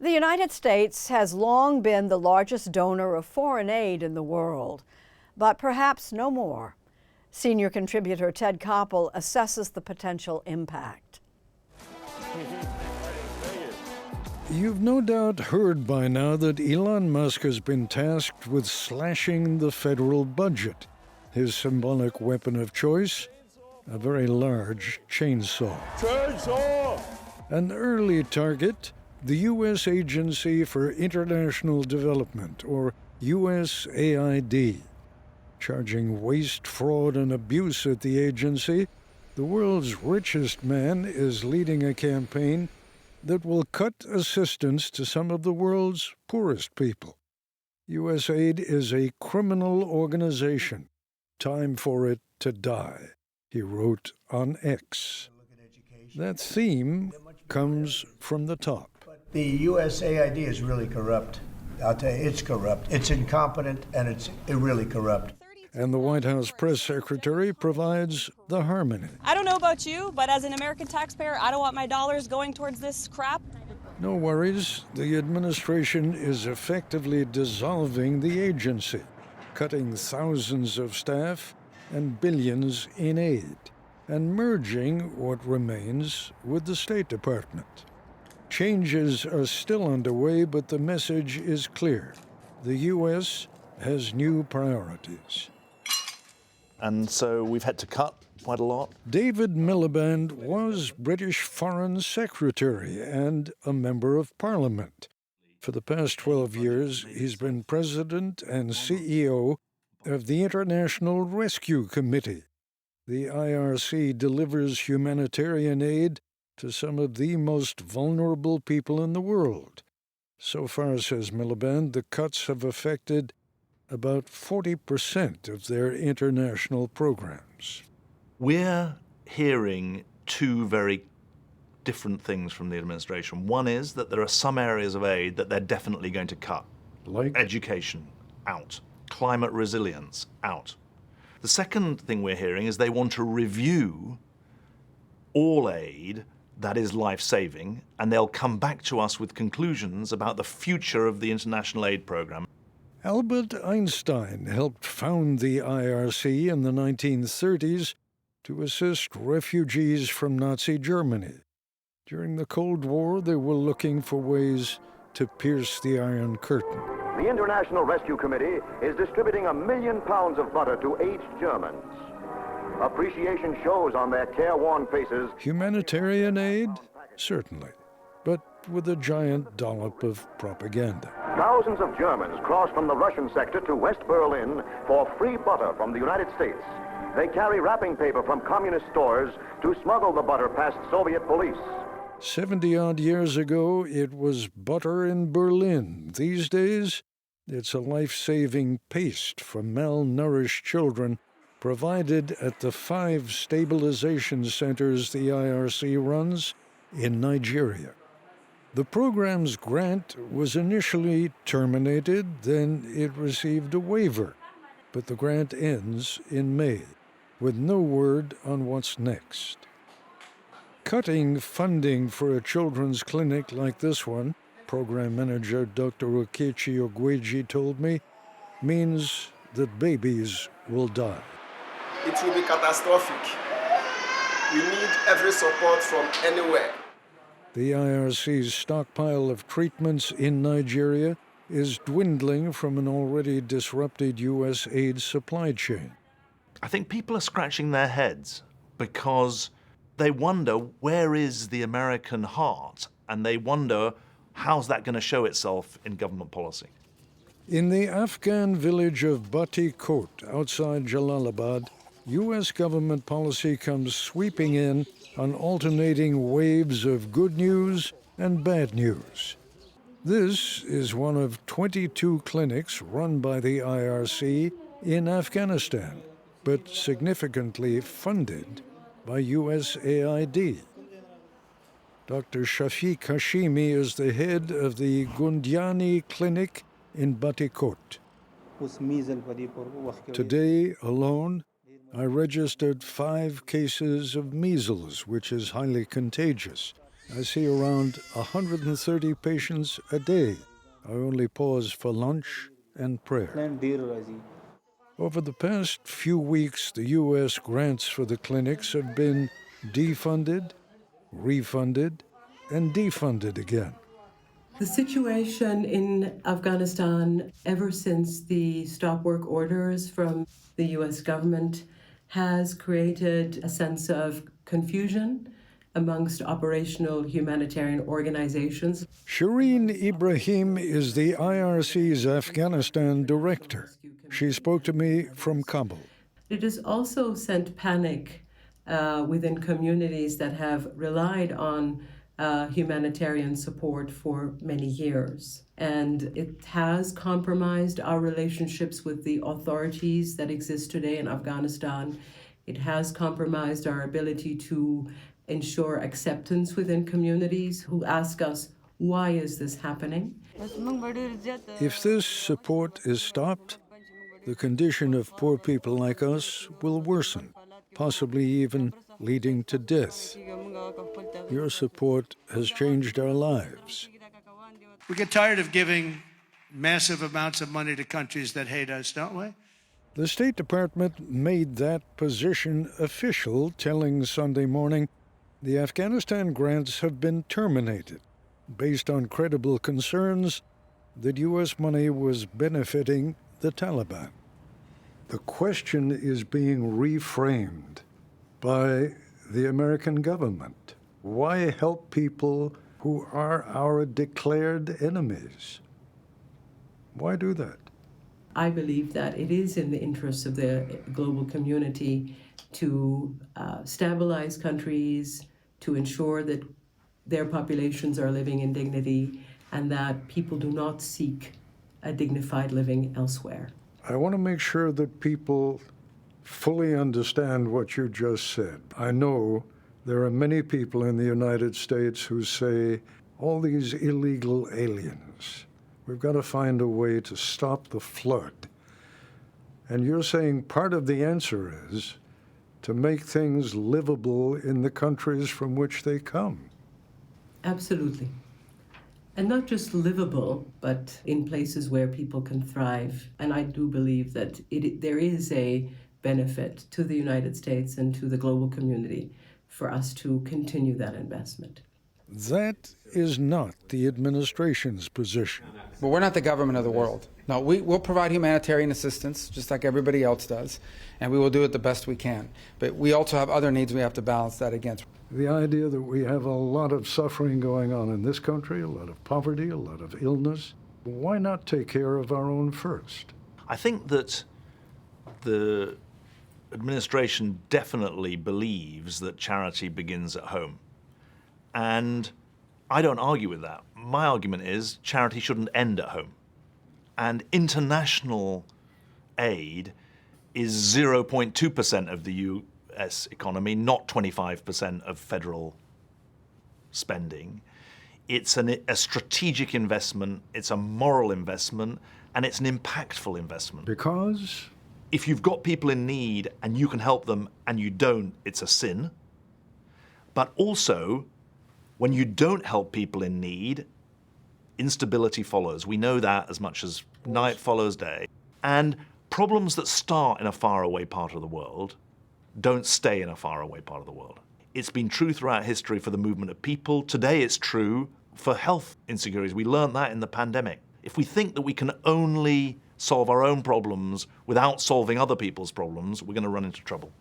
The United States has long been the largest donor of foreign aid in the world, but perhaps no more. Senior contributor Ted Koppel assesses the potential impact. You've no doubt heard by now that Elon Musk has been tasked with slashing the federal budget. His symbolic weapon of choice, a very large chainsaw. An early target, the U.S. Agency for International Development, or USAID. Charging waste, fraud, and abuse at the agency, the world's richest man is leading a campaign that will cut assistance to some of the world's poorest people. USAID is a criminal organization. Time for it to die, he wrote on X. That theme comes from the top. The USAID is really corrupt. I'll tell you, it's corrupt. It's incompetent, and it's really corrupt. And the White House press secretary provides the harmony. I don't know about you, but as an American taxpayer, I don't want my dollars going towards this crap. No worries. The administration is effectively dissolving the agency, cutting thousands of staff and billions in aid, and merging what remains with the State Department. Changes are still underway, but the message is clear. The U.S. has new priorities. And so we've had to cut quite a lot. David Miliband was British Foreign Secretary and a Member of Parliament. For the past 12 years, he's been President and CEO of the International Rescue Committee. The IRC delivers humanitarian aid to some of the most vulnerable people in the world. So far, says Miliband, the cuts have affected about 40% of their international programs. We're hearing two very different things from the administration. One is that there are some areas of aid that they're definitely going to cut. Like education, out. Climate resilience, out. The second thing we're hearing is they want to review all aid that is life-saving, and they'll come back to us with conclusions about the future of the international aid program. Albert Einstein helped found the IRC in the 1930s to assist refugees from Nazi Germany. During the Cold War, they were looking for ways to pierce the Iron Curtain. The International Rescue Committee is distributing 1 million pounds of butter to aged Germans. Appreciation shows on their careworn faces. Humanitarian aid? Certainly, but with a giant dollop of propaganda. Thousands of Germans cross from the Russian sector to West Berlin for free butter from the United States. They carry wrapping paper from communist stores to smuggle the butter past Soviet police. 70-odd years ago, it was butter in Berlin. These days, it's a life-saving paste for malnourished children provided at the 5 stabilization centers the IRC runs in Nigeria. The program's grant was initially terminated, then it received a waiver, but the grant ends in May, with no word on what's next. Cutting funding for a children's clinic like this one, program manager Dr. Okechi Ogweji told me, means that babies will die. It will be catastrophic. We need every support from anywhere. The IRC's stockpile of treatments in Nigeria is dwindling from an already disrupted U.S. aid supply chain. I think people are scratching their heads because they wonder, where is the American heart? And they wonder, how's that going to show itself in government policy? In the Afghan village of Bati Kot, outside Jalalabad, U.S. government policy comes sweeping in on alternating waves of good news and bad news. This is one of 22 clinics run by the IRC in Afghanistan, but significantly funded by USAID. Dr. Shafiq Hashimi is the head of the Gundiani Clinic in Bati Kot. Today alone, I registered 5 cases of measles, which is highly contagious. I see around 130 patients a day. I only pause for lunch and prayer. Over the past few weeks, the U.S. grants for the clinics have been defunded, refunded, and defunded again. The situation in Afghanistan, ever since the stop work orders from the U.S. government, has created a sense of confusion amongst operational humanitarian organizations. Shireen Ibrahim is the IRC's Afghanistan director. She spoke to me from Kabul. It has also sent panic within communities that have relied on humanitarian support for many years. And it has compromised our relationships with the authorities that exist today in Afghanistan. It has compromised our ability to ensure acceptance within communities who ask us, why is this happening? If this support is stopped, the condition of poor people like us will worsen, possibly even leading to death. Your support has changed our lives. We get tired of giving massive amounts of money to countries that hate us, don't we? The State Department made that position official, telling Sunday Morning the Afghanistan grants have been terminated based on credible concerns that U.S. money was benefiting the Taliban. The question is being reframed by the American government. Why help people who are our declared enemies? Why do that? I believe that it is in the interests of the global community to stabilize countries, to ensure that their populations are living in dignity, and that people do not seek a dignified living elsewhere. I want to make sure that people fully understand what you just said. I know there are many people in the United States who say, all these illegal aliens, we've got to find a way to stop the flood. And you're saying part of the answer is to make things livable in the countries from which they come. Absolutely. And not just livable, but in places where people can thrive. And I do believe that there is a benefit to the United States and to the global community for us to continue that investment. That is not the administration's position. But we're not the government of the world. No, we'll provide humanitarian assistance, just like everybody else does, and we will do it the best we can. But we also have other needs we have to balance that against. The idea that we have a lot of suffering going on in this country, a lot of poverty, a lot of illness, why not take care of our own first? I think that the administration definitely believes that charity begins at home. And I don't argue with that. My argument is charity shouldn't end at home. And international aid is 0.2% of the US economy, not 25% of federal spending. It's a strategic investment, it's a moral investment, and it's an impactful investment. Because? If you've got people in need and you can help them and you don't, it's a sin. But also, when you don't help people in need, instability follows. We know that as much as night follows day. And problems that start in a faraway part of the world don't stay in a faraway part of the world. It's been true throughout history for the movement of people. Today it's true for health insecurities. We learned that in the pandemic. If we think that we can only solve our own problems without solving other people's problems, we're going to run into trouble.